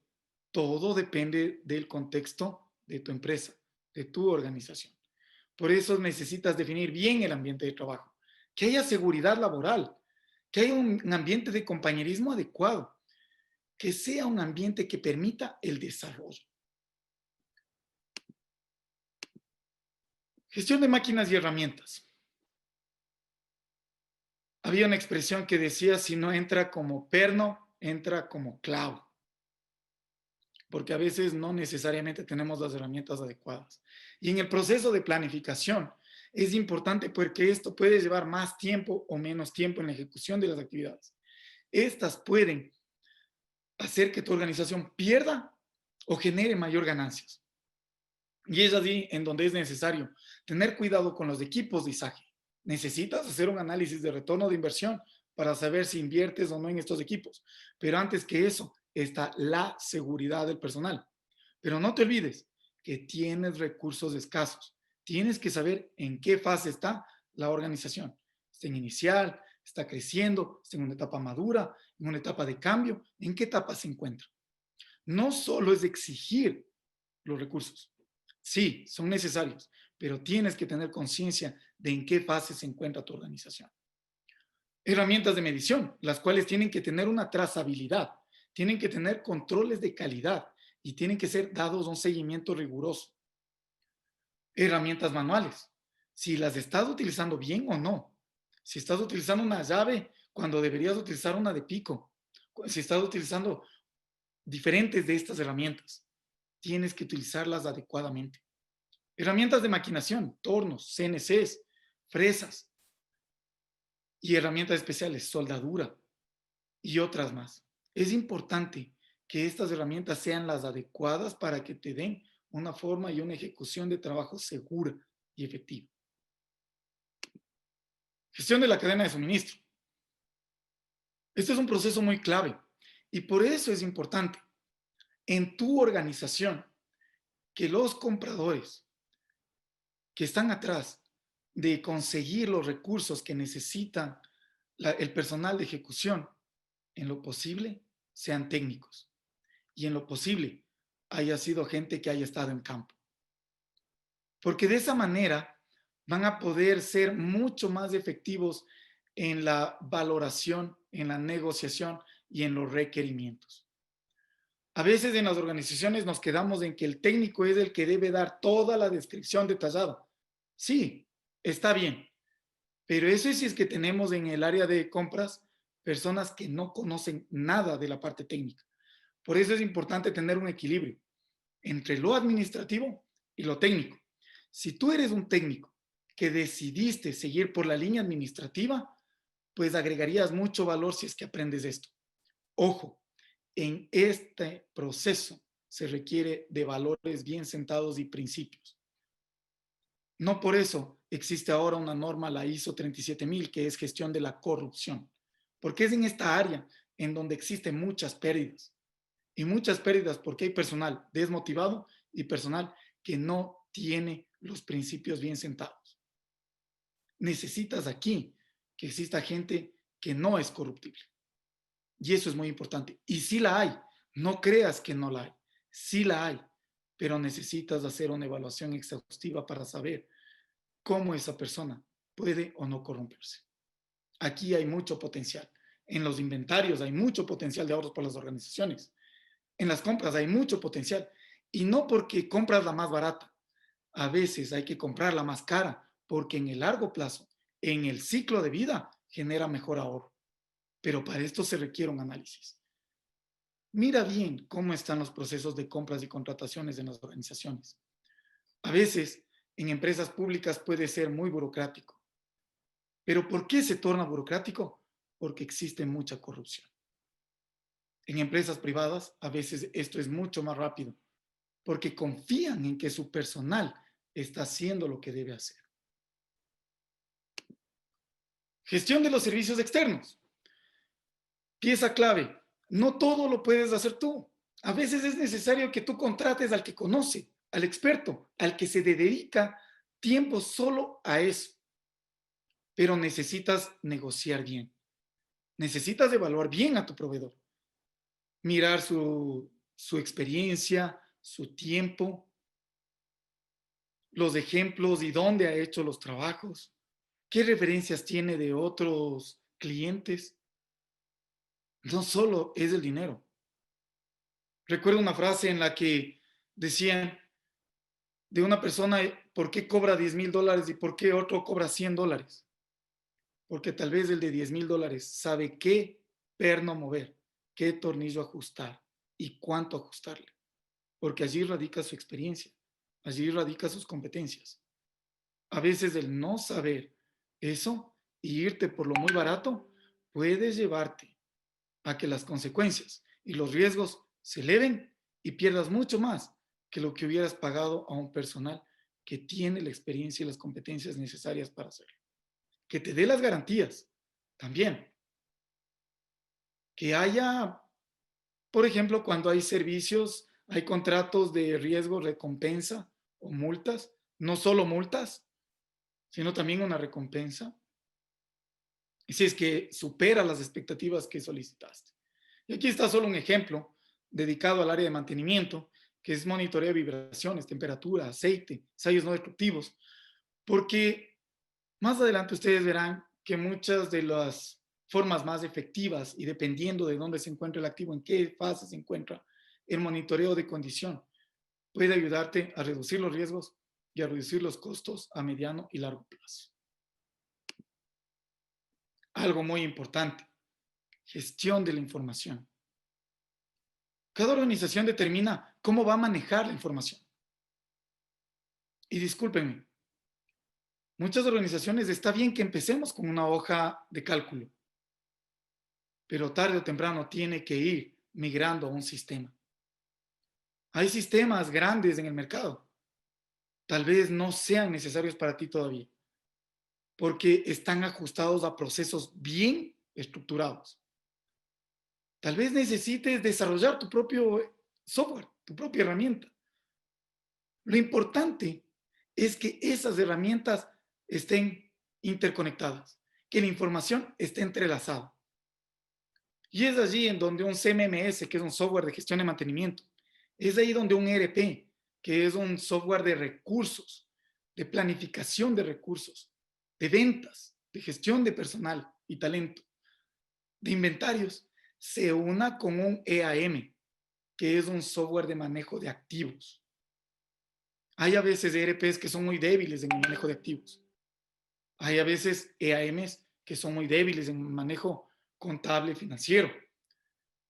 todo depende del contexto de tu empresa, de tu organización. Por eso necesitas definir bien el ambiente de trabajo, que haya seguridad laboral, que haya un ambiente de compañerismo adecuado, que sea un ambiente que permita el desarrollo. Gestión de máquinas y herramientas. Había una expresión que decía, si no entra como perno, entra como clavo, porque a veces no necesariamente tenemos las herramientas adecuadas. Y en el proceso de planificación es importante porque esto puede llevar más tiempo o menos tiempo en la ejecución de las actividades. Estas pueden hacer que tu organización pierda o genere mayor ganancias. Y es allí en donde es necesario tener cuidado con los equipos de ISAGE. Necesitas hacer un análisis de retorno de inversión para saber si inviertes o no en estos equipos. Pero antes que eso está la seguridad del personal. Pero no te olvides que tienes recursos escasos. Tienes que saber en qué fase está la organización. Está en inicial, está creciendo, está en una etapa madura, en una etapa de cambio. ¿En qué etapa se encuentra? No solo es exigir los recursos. Sí, son necesarios, pero tienes que tener conciencia de en qué fase se encuentra tu organización. Herramientas de medición, las cuales tienen que tener una trazabilidad, tienen que tener controles de calidad y tienen que ser dados un seguimiento riguroso. Herramientas manuales, si las estás utilizando bien o no. Si estás utilizando una llave cuando deberías utilizar una de pico. Si estás utilizando diferentes de estas herramientas, tienes que utilizarlas adecuadamente. Herramientas de maquinación, tornos, CNCs, fresas y herramientas especiales, soldadura y otras más. Es importante que estas herramientas sean las adecuadas para que te den una forma y una ejecución de trabajo segura y efectiva. Gestión de la cadena de suministro. Este es un proceso muy clave y por eso es importante en tu organización que los compradores que están atrás de conseguir los recursos que necesitan el personal de ejecución, en lo posible, sean técnicos. Y en lo posible, haya sido gente que haya estado en campo. Porque de esa manera van a poder ser mucho más efectivos en la valoración, en la negociación y en los requerimientos. A veces en las organizaciones nos quedamos en que el técnico es el que debe dar toda la descripción detallada. Sí, está bien, pero eso sí es que tenemos en el área de compras personas que no conocen nada de la parte técnica. Por eso es importante tener un equilibrio entre lo administrativo y lo técnico. Si tú eres un técnico que decidiste seguir por la línea administrativa, pues agregarías mucho valor si es que aprendes esto. Ojo, en este proceso se requiere de valores bien sentados y principios. No por eso existe ahora una norma, la ISO 37000, que es gestión de la corrupción, porque es en esta área en donde existen muchas pérdidas. Y muchas pérdidas porque hay personal desmotivado y personal que no tiene los principios bien sentados. Necesitas aquí que exista gente que no es corruptible. Y eso es muy importante. Y sí la hay. No creas que no la hay. Sí la hay. Pero necesitas hacer una evaluación exhaustiva para saber cómo esa persona puede o no corromperse. Aquí hay mucho potencial. En los inventarios hay mucho potencial de ahorros para las organizaciones. En las compras hay mucho potencial. Y no porque compras la más barata. A veces hay que comprar la más cara porque en el largo plazo, en el ciclo de vida, genera mejor ahorro. Pero para esto se requiere un análisis. Mira bien cómo están los procesos de compras y contrataciones en las organizaciones. A veces, en empresas públicas puede ser muy burocrático. ¿Pero por qué se torna burocrático? Porque existe mucha corrupción. En empresas privadas, a veces esto es mucho más rápido, porque confían en que su personal está haciendo lo que debe hacer. Gestión de los servicios externos. Pieza clave, no todo lo puedes hacer tú. A veces es necesario que tú contrates al que conoce, al experto, al que se dedica tiempo solo a eso. Pero necesitas negociar bien. Necesitas evaluar bien a tu proveedor. Mirar su experiencia, su tiempo, los ejemplos y dónde ha hecho los trabajos, qué referencias tiene de otros clientes. No solo es el dinero. Recuerdo una frase en la que decían de una persona ¿por qué cobra $10,000 y por qué otro cobra $100? Porque tal vez el de $10,000 sabe qué perno mover, qué tornillo ajustar y cuánto ajustarle, porque allí radica su experiencia, allí radica sus competencias. A veces el no saber eso y irte por lo muy barato puede llevarte a que las consecuencias y los riesgos se eleven y pierdas mucho más que lo que hubieras pagado a un personal que tiene la experiencia y las competencias necesarias para hacerlo. Que te dé las garantías también. Que haya, por ejemplo, cuando hay servicios, hay contratos de riesgo, recompensa o multas, no solo multas, sino también una recompensa. Y si es que supera las expectativas que solicitaste. Y aquí está solo un ejemplo dedicado al área de mantenimiento, que es monitoreo de vibraciones, temperatura, aceite, ensayos no destructivos, porque más adelante ustedes verán que muchas de las formas más efectivas y dependiendo de dónde se encuentra el activo, en qué fase se encuentra, el monitoreo de condición puede ayudarte a reducir los riesgos y a reducir los costos a mediano y largo plazo. Algo muy importante, gestión de la información. Cada organización determina cómo va a manejar la información. Y discúlpenme, muchas organizaciones está bien que empecemos con una hoja de cálculo, pero tarde o temprano tiene que ir migrando a un sistema. Hay sistemas grandes en el mercado. Tal vez no sean necesarios para ti todavía, porque están ajustados a procesos bien estructurados. Tal vez necesites desarrollar tu propio software, tu propia herramienta. Lo importante es que esas herramientas estén interconectadas, que la información esté entrelazada. Y es allí en donde un CMMS, que es un software de gestión de mantenimiento, es ahí donde un ERP, que es un software de recursos, de planificación de recursos, de ventas, de gestión de personal y talento, de inventarios, se una con un EAM, que es un software de manejo de activos. Hay a veces ERPs que son muy débiles en el manejo de activos. Hay a veces EAMs que son muy débiles en el manejo contable financiero.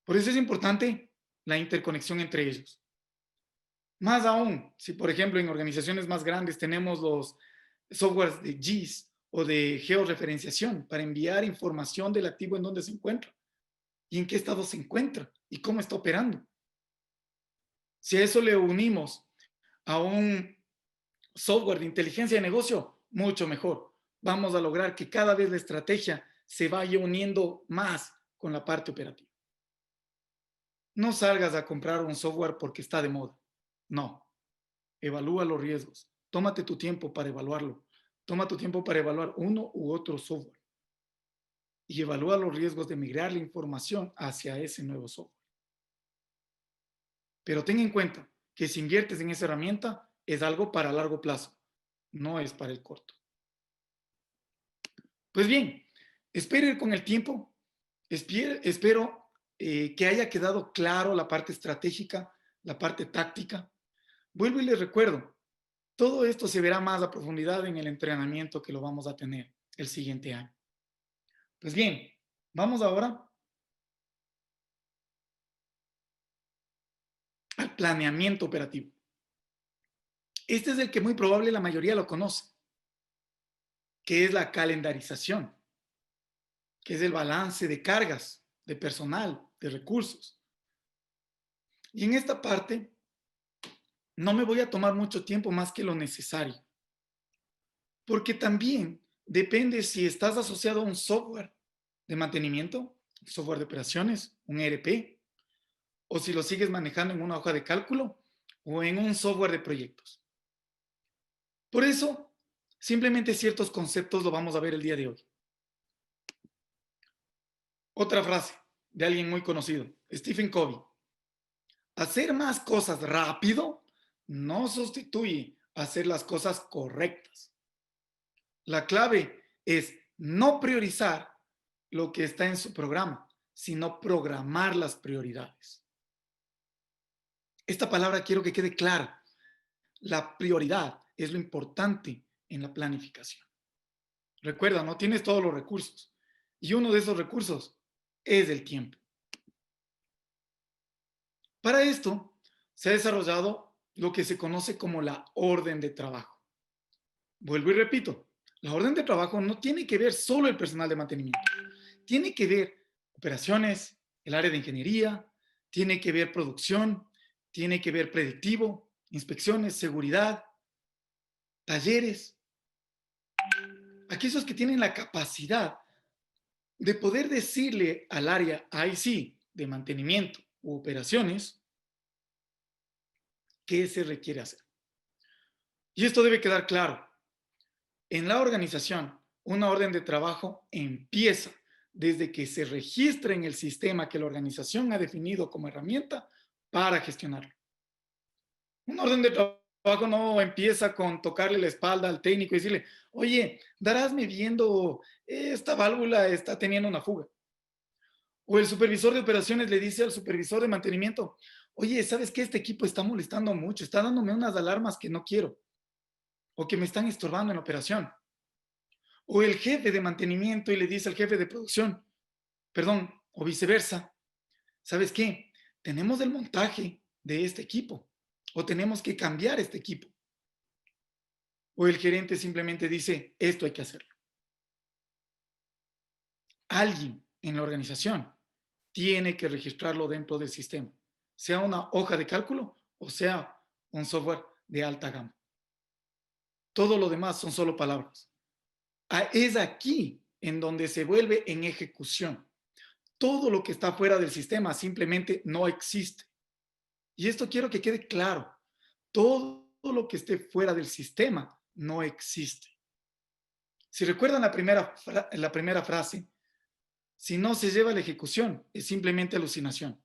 Por eso es importante la interconexión entre ellos. Más aún, si por ejemplo en organizaciones más grandes tenemos los softwares de GIS o de georreferenciación para enviar información del activo en donde se encuentra y en qué estado se encuentra y cómo está operando. Si a eso le unimos a un software de inteligencia de negocio, mucho mejor. Vamos a lograr que cada vez la estrategia se vaya uniendo más con la parte operativa. No salgas a comprar un software porque está de moda. No. Evalúa los riesgos. Tómate tu tiempo para evaluarlo. Toma tu tiempo para evaluar uno u otro software. Y evalúa los riesgos de migrar la información hacia ese nuevo software. Pero ten en cuenta que si inviertes en esa herramienta es algo para largo plazo, no es para el corto. Pues bien, espero ir con el tiempo. Espero que haya quedado claro la parte estratégica, la parte táctica. Vuelvo y les recuerdo, todo esto se verá más a profundidad en el entrenamiento que lo vamos a tener el siguiente año. Pues bien, vamos ahora al planeamiento operativo. Este es el que muy probable la mayoría lo conoce, que es la calendarización, que es el balance de cargas, de personal, de recursos. Y en esta parte no me voy a tomar mucho tiempo más que lo necesario, porque también depende si estás asociado a un software de mantenimiento, un software de operaciones, un ERP, o si lo sigues manejando en una hoja de cálculo o en un software de proyectos. Por eso, simplemente ciertos conceptos lo vamos a ver el día de hoy. Otra frase de alguien muy conocido, Stephen Covey. Hacer más cosas rápido no sustituye hacer las cosas correctas. La clave es no priorizar lo que está en su programa, sino programar las prioridades. Esta palabra quiero que quede clara. La prioridad es lo importante en la planificación. Recuerda, no tienes todos los recursos. Y uno de esos recursos es el tiempo. Para esto, se ha desarrollado lo que se conoce como la orden de trabajo. Vuelvo y repito, la orden de trabajo no tiene que ver solo el personal de mantenimiento. Tiene que ver operaciones, el área de ingeniería, tiene que ver producción, tiene que ver predictivo, inspecciones, seguridad, talleres. Aquellos que tienen la capacidad de poder decirle al área IC de mantenimiento u operaciones qué se requiere hacer. Y esto debe quedar claro. En la organización, una orden de trabajo empieza desde que se registra en el sistema que la organización ha definido como herramienta para gestionarlo. Una orden de trabajo no empieza con tocarle la espalda al técnico y decirle, oye, darásme viendo, esta válvula está teniendo una fuga. O el supervisor de operaciones le dice al supervisor de mantenimiento, oye, ¿sabes qué? Este equipo está molestando mucho, está dándome unas alarmas que no quiero o que me están estorbando en la operación. O el jefe de mantenimiento y le dice al jefe de producción, perdón, o viceversa, ¿sabes qué? Tenemos el montaje de este equipo o tenemos que cambiar este equipo. O el gerente simplemente dice, esto hay que hacerlo. Alguien en la organización tiene que registrarlo dentro del sistema, sea una hoja de cálculo o sea un software de alta gama. Todo lo demás son solo palabras. Es aquí en donde se vuelve en ejecución. Todo lo que está fuera del sistema simplemente no existe. Y esto quiero que quede claro. Todo lo que esté fuera del sistema no existe. Si recuerdan la primera frase, si no se lleva a la ejecución, es simplemente alucinación.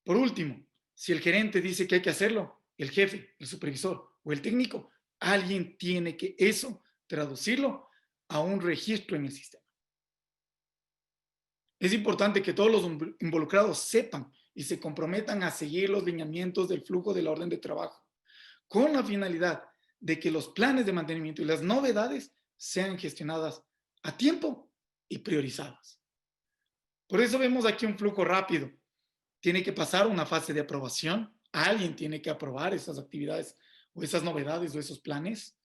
Por último, si el gerente dice que hay que hacerlo, el jefe, el supervisor o el técnico, alguien tiene que eso traducirlo a un registro en el sistema. Es importante que todos los involucrados sepan y se comprometan a seguir los lineamientos del flujo de la orden de trabajo, con la finalidad de que los planes de mantenimiento y las novedades sean gestionadas a tiempo y priorizadas. Por eso vemos aquí un flujo rápido. Tiene que pasar una fase de aprobación. Alguien tiene que aprobar esas actividades o esas novedades o esos planes.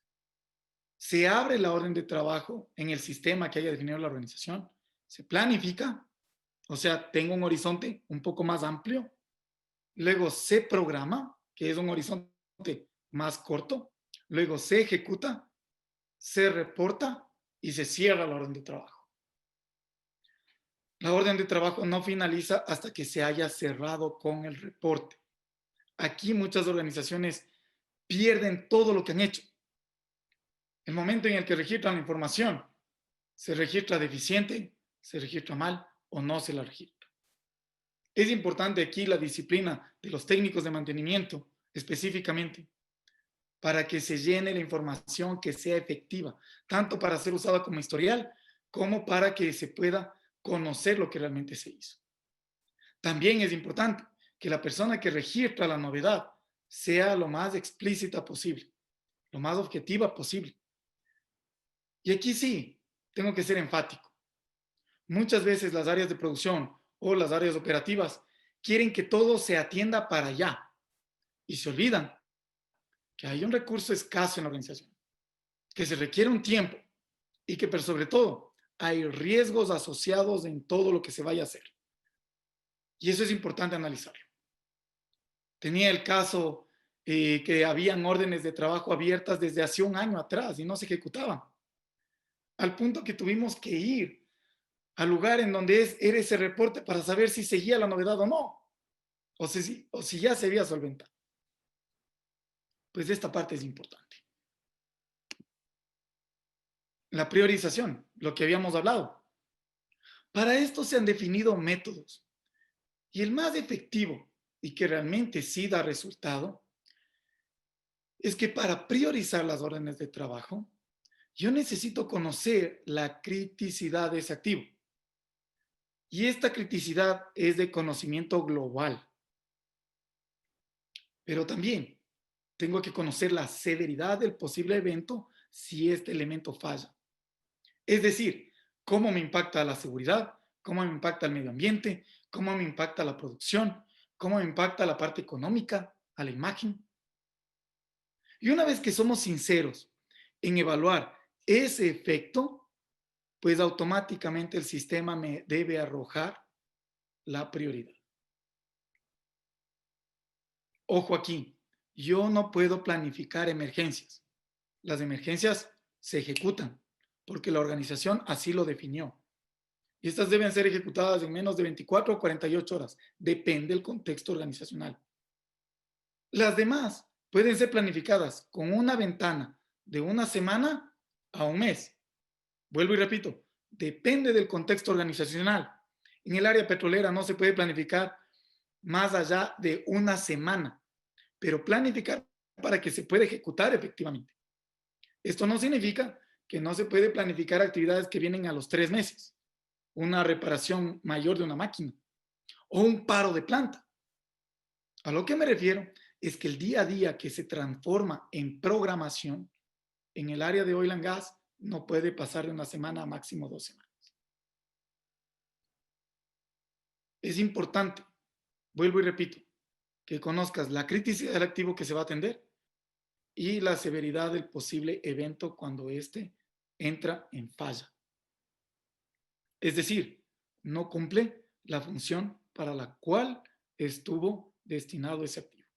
Se abre la orden de trabajo en el sistema que haya definido la organización. Se planifica, o sea, tengo un horizonte un poco más amplio. Luego se programa, que es un horizonte más corto. Luego se ejecuta, se reporta y se cierra la orden de trabajo. La orden de trabajo no finaliza hasta que se haya cerrado con el reporte. Aquí muchas organizaciones pierden todo lo que han hecho. El momento en el que registran la información, se registra deficiente, se registra mal o no se la registra. Es importante aquí la disciplina de los técnicos de mantenimiento, específicamente, para que se llene la información que sea efectiva, tanto para ser usada como historial, como para que se pueda conocer lo que realmente se hizo. También es importante que la persona que registra la novedad sea lo más explícita posible, lo más objetiva posible. Y aquí sí, tengo que ser enfático. Muchas veces las áreas de producción o las áreas operativas quieren que todo se atienda para allá y se olvidan que hay un recurso escaso en la organización, que se requiere un tiempo y que, pero sobre todo, hay riesgos asociados en todo lo que se vaya a hacer. Y eso es importante analizarlo. Tenía el caso que habían órdenes de trabajo abiertas desde hace un año atrás y no se ejecutaban. Al punto que tuvimos que ir al lugar en donde era ese reporte para saber si seguía la novedad o no, o si ya se había solventado. Pues esta parte es importante. La priorización, lo que habíamos hablado. Para esto se han definido métodos. Y el más efectivo y que realmente sí da resultado es que para priorizar las órdenes de trabajo, yo necesito conocer la criticidad de ese activo. Y esta criticidad es de conocimiento global. Pero también tengo que conocer la severidad del posible evento si este elemento falla. Es decir, cómo me impacta la seguridad, cómo me impacta el medio ambiente, cómo me impacta la producción, cómo me impacta la parte económica, a la imagen. Y una vez que somos sinceros en evaluar ese efecto, pues automáticamente el sistema me debe arrojar la prioridad. Ojo aquí, yo no puedo planificar emergencias. Las emergencias se ejecutan porque la organización así lo definió. Y estas deben ser ejecutadas en menos de 24 o 48 horas. Depende del contexto organizacional. Las demás pueden ser planificadas con una ventana de una semana a un mes. Vuelvo y repito, depende del contexto organizacional. En el área petrolera no se puede planificar más allá de una semana, pero planificar para que se pueda ejecutar efectivamente. Esto no significa que no se puede planificar actividades que vienen a los 3 meses, una reparación mayor de una máquina o un paro de planta. A lo que me refiero es que el día a día que se transforma en programación en el área de oil and gas no puede pasar de una semana a máximo 2 semanas. Es importante, vuelvo y repito, que conozcas la criticidad del activo que se va a atender y la severidad del posible evento cuando éste entra en falla. Es decir, no cumple la función para la cual estuvo destinado ese activo.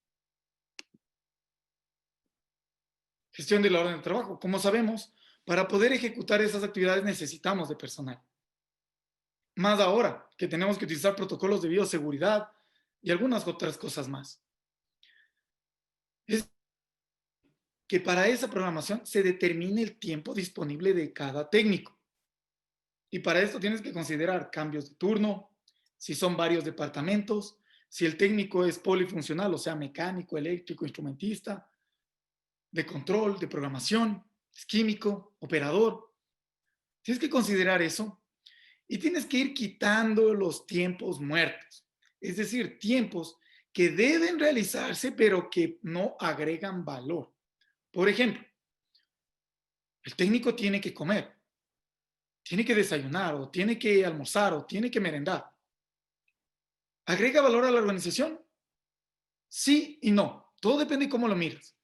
Gestión de la orden de trabajo. Como sabemos, para poder ejecutar esas actividades necesitamos de personal. Más ahora que tenemos que utilizar protocolos de bioseguridad y algunas otras cosas más. Es que para esa programación se determine el tiempo disponible de cada técnico. Y para esto tienes que considerar cambios de turno, si son varios departamentos, si el técnico es polifuncional, o sea, mecánico, eléctrico, instrumentista, de control, de programación, es químico, operador. Tienes que considerar eso y tienes que ir quitando los tiempos muertos, es decir, tiempos que deben realizarse pero que no agregan valor. Por ejemplo, el técnico tiene que comer, tiene que desayunar o tiene que almorzar o tiene que merendar. ¿Agrega valor a la organización? Sí y no. Todo depende de cómo lo miras.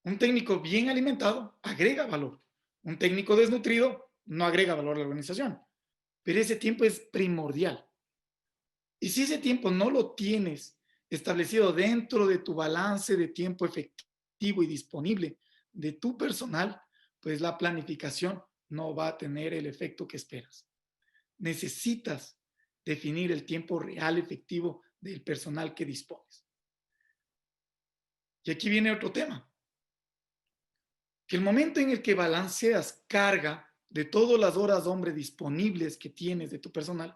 Un técnico bien alimentado agrega valor. Un técnico desnutrido no agrega valor a la organización. Pero ese tiempo es primordial. Y si ese tiempo no lo tienes establecido dentro de tu balance de tiempo efectivo y disponible de tu personal, pues la planificación no va a tener el efecto que esperas. Necesitas definir el tiempo real efectivo del personal que dispones. Y aquí viene otro tema. Que el momento en el que balanceas carga de todas las horas hombre disponibles que tienes de tu personal,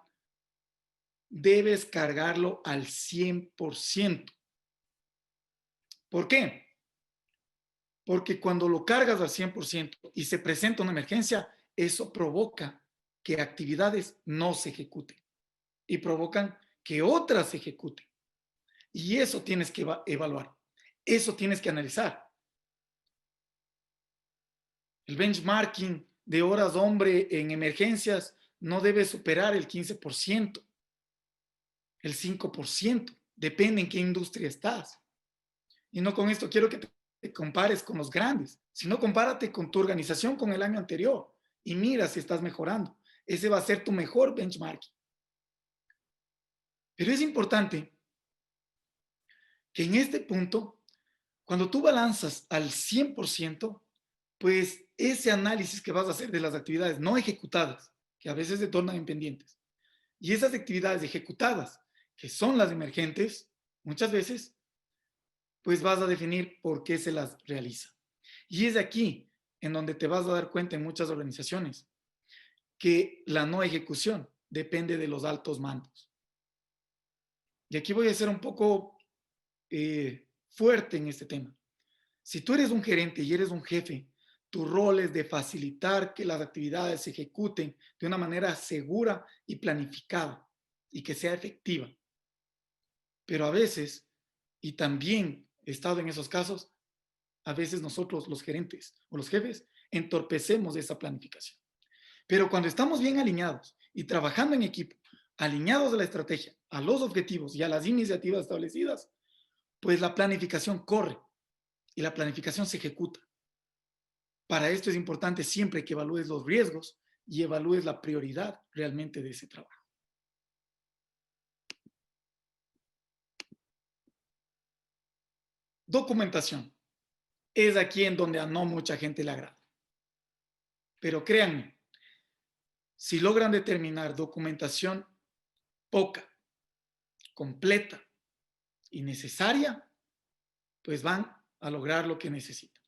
debes cargarlo al 100%. ¿Por qué? Porque cuando lo cargas al 100% y se presenta una emergencia, eso provoca que actividades no se ejecuten y provocan que otras se ejecuten. Y eso tienes que evaluar, eso tienes que analizar. El benchmarking de horas hombre en emergencias no debe superar el 15%, el 5%, depende en qué industria estás. Y no con esto quiero que te compares con los grandes, sino compárate con tu organización con el año anterior y mira si estás mejorando. Ese va a ser tu mejor benchmarking. Pero es importante que en este punto, cuando tú balanzas al 100%, pues ese análisis que vas a hacer de las actividades no ejecutadas, que a veces se tornan en pendientes, y esas actividades ejecutadas, que son las emergentes, muchas veces, pues vas a definir por qué se las realiza. Y es aquí en donde te vas a dar cuenta en muchas organizaciones que la no ejecución depende de los altos mandos. Y aquí voy a ser un poco fuerte en este tema. Si tú eres un gerente y eres un jefe, tu rol es de facilitar que las actividades se ejecuten de una manera segura y planificada y que sea efectiva. Pero a veces, y también he estado en esos casos, a veces nosotros, los gerentes o los jefes, entorpecemos esa planificación. Pero cuando estamos bien alineados y trabajando en equipo, alineados a la estrategia, a los objetivos y a las iniciativas establecidas, pues la planificación corre y la planificación se ejecuta. Para esto es importante siempre que evalúes los riesgos y evalúes la prioridad realmente de ese trabajo. Documentación. Es aquí en donde a no mucha gente le agrada. Pero créanme, si logran determinar documentación poca, completa y necesaria, pues van a lograr lo que necesitan.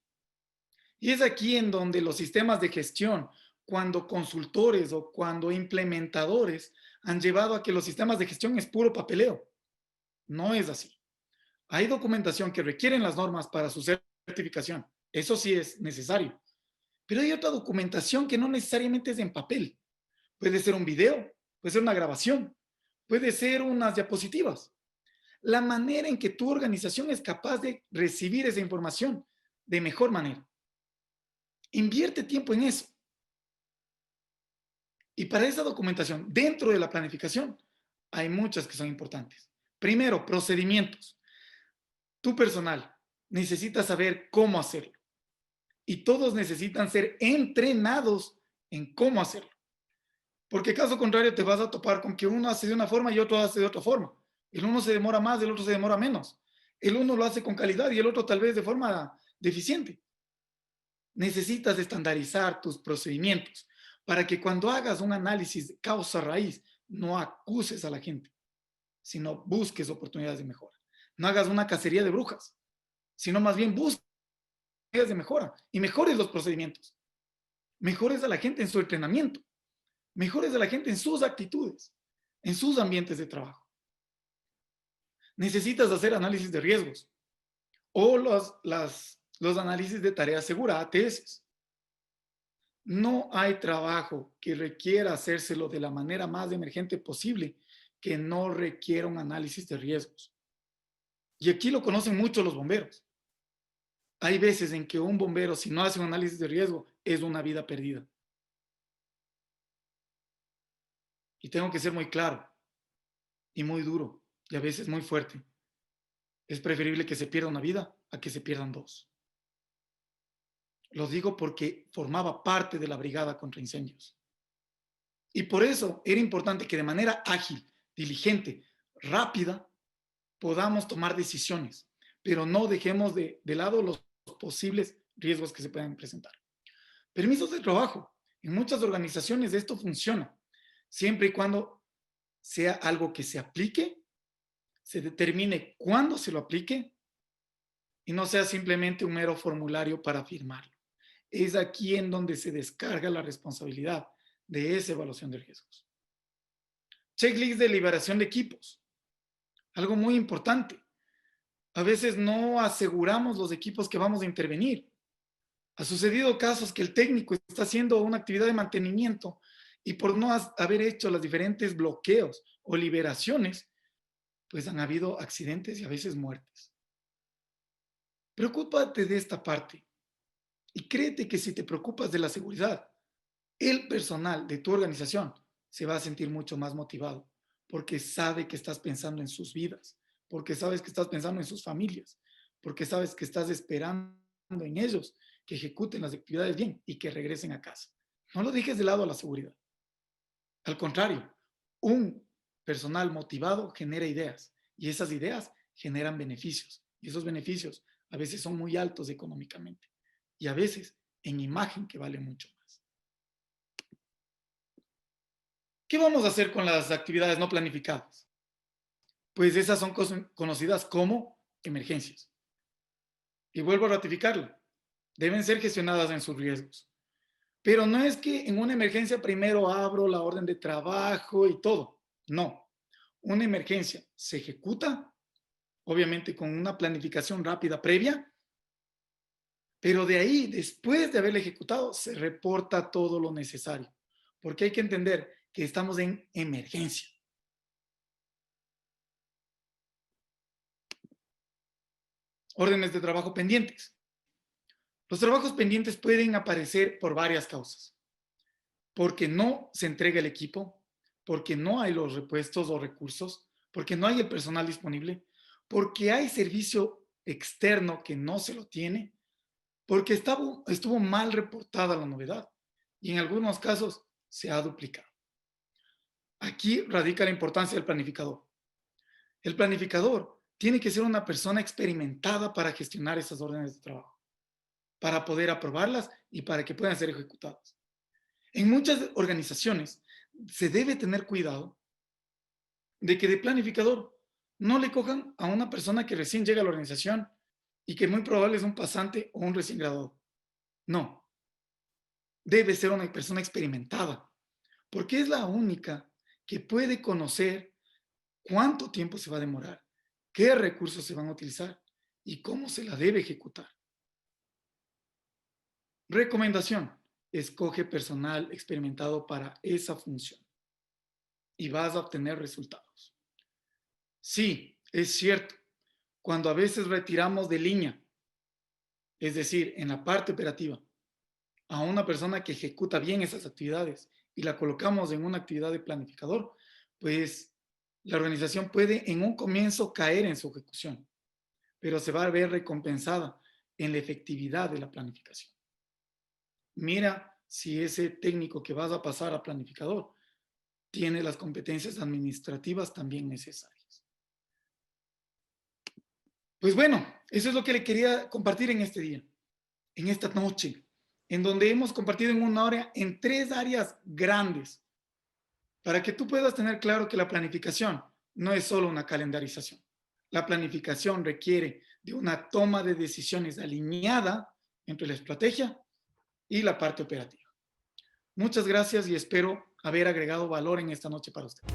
Y es aquí en donde los sistemas de gestión, cuando consultores o cuando implementadores han llevado a que los sistemas de gestión es puro papeleo. No es así. Hay documentación que requieren las normas para su certificación. Eso sí es necesario. Pero hay otra documentación que no necesariamente es en papel. Puede ser un video, puede ser una grabación, puede ser unas diapositivas. La manera en que tu organización es capaz de recibir esa información de mejor manera. Invierte tiempo en eso. Y para esa documentación, dentro de la planificación, hay muchas que son importantes. Primero, procedimientos. Tu personal necesita saber cómo hacerlo. Y todos necesitan ser entrenados en cómo hacerlo. Porque caso contrario te vas a topar con que uno hace de una forma y otro hace de otra forma. El uno se demora más, el otro se demora menos. El uno lo hace con calidad y el otro tal vez de forma deficiente. Necesitas estandarizar tus procedimientos para que cuando hagas un análisis de causa raíz no acuses a la gente, sino busques oportunidades de mejora. No hagas una cacería de brujas, sino más bien busques oportunidades de mejora y mejores los procedimientos. Mejores a la gente en su entrenamiento. Mejores a la gente en sus actitudes, en sus ambientes de trabajo. Necesitas hacer análisis de riesgos o los análisis de tarea segura, ATS. No hay trabajo que requiera hacérselo de la manera más emergente posible que no requiera un análisis de riesgos. Y aquí lo conocen mucho los bomberos. Hay veces en que un bombero, si no hace un análisis de riesgo, es una vida perdida. Y tengo que ser muy claro y muy duro y a veces muy fuerte. Es preferible que se pierda una vida a que se pierdan dos. Lo digo porque formaba parte de la brigada contra incendios. Y por eso era importante que de manera ágil, diligente, rápida, podamos tomar decisiones, pero no dejemos de lado los posibles riesgos que se puedan presentar. Permisos de trabajo. En muchas organizaciones esto funciona, siempre y cuando sea algo que se aplique, se determine cuándo se lo aplique y no sea simplemente un mero formulario para firmarlo. Es aquí en donde se descarga la responsabilidad de esa evaluación de riesgos. Checklist de liberación de equipos. Algo muy importante. A veces no aseguramos los equipos que vamos a intervenir. Ha sucedido casos que el técnico está haciendo una actividad de mantenimiento y por no haber hecho los diferentes bloqueos o liberaciones, pues han habido accidentes y a veces muertes. Preocúpate de esta parte y créete que si te preocupas de la seguridad, el personal de tu organización se va a sentir mucho más motivado porque sabe que estás pensando en sus vidas, porque sabes que estás pensando en sus familias, porque sabes que estás esperando en ellos que ejecuten las actividades bien y que regresen a casa. No lo dejes de lado a la seguridad. Al contrario, un personal motivado genera ideas y esas ideas generan beneficios y esos beneficios a veces son muy altos económicamente y a veces en imagen que vale mucho más. ¿Qué vamos a hacer con las actividades no planificadas? Pues esas son conocidas como emergencias. Y vuelvo a ratificarlo, deben ser gestionadas en sus riesgos. Pero no es que en una emergencia primero abro la orden de trabajo y todo. No. Una emergencia se ejecuta, obviamente con una planificación rápida previa, pero de ahí, después de haberla ejecutado, se reporta todo lo necesario. Porque hay que entender que estamos en emergencia. Órdenes de trabajo pendientes. Los trabajos pendientes pueden aparecer por varias causas. Porque no se entrega el equipo, porque no hay los repuestos o recursos, porque no hay el personal disponible, porque hay servicio externo que no se lo tiene, porque estuvo mal reportada la novedad y en algunos casos se ha duplicado. Aquí radica la importancia del planificador. El planificador tiene que ser una persona experimentada para gestionar esas órdenes de trabajo, para poder aprobarlas y para que puedan ser ejecutadas. En muchas organizaciones se debe tener cuidado de que de planificador no le cojan a una persona que recién llega a la organización y que muy probable es un pasante o un recién graduado. No, debe ser una persona experimentada, porque es la única que puede conocer cuánto tiempo se va a demorar, qué recursos se van a utilizar y cómo se la debe ejecutar. Recomendación: escoge personal experimentado para esa función y vas a obtener resultados. Sí, es cierto, cuando a veces retiramos de línea, es decir, en la parte operativa, a una persona que ejecuta bien esas actividades y la colocamos en una actividad de planificador, pues la organización puede en un comienzo caer en su ejecución, pero se va a ver recompensada en la efectividad de la planificación. Mira si ese técnico que vas a pasar a planificador tiene las competencias administrativas también necesarias. Pues bueno, eso es lo que le quería compartir en este día, en esta noche, en donde hemos compartido en una hora en 3 áreas grandes, para que tú puedas tener claro que la planificación no es solo una calendarización. La planificación requiere de una toma de decisiones alineada entre la estrategia y la parte operativa. Muchas gracias y espero haber agregado valor en esta noche para ustedes.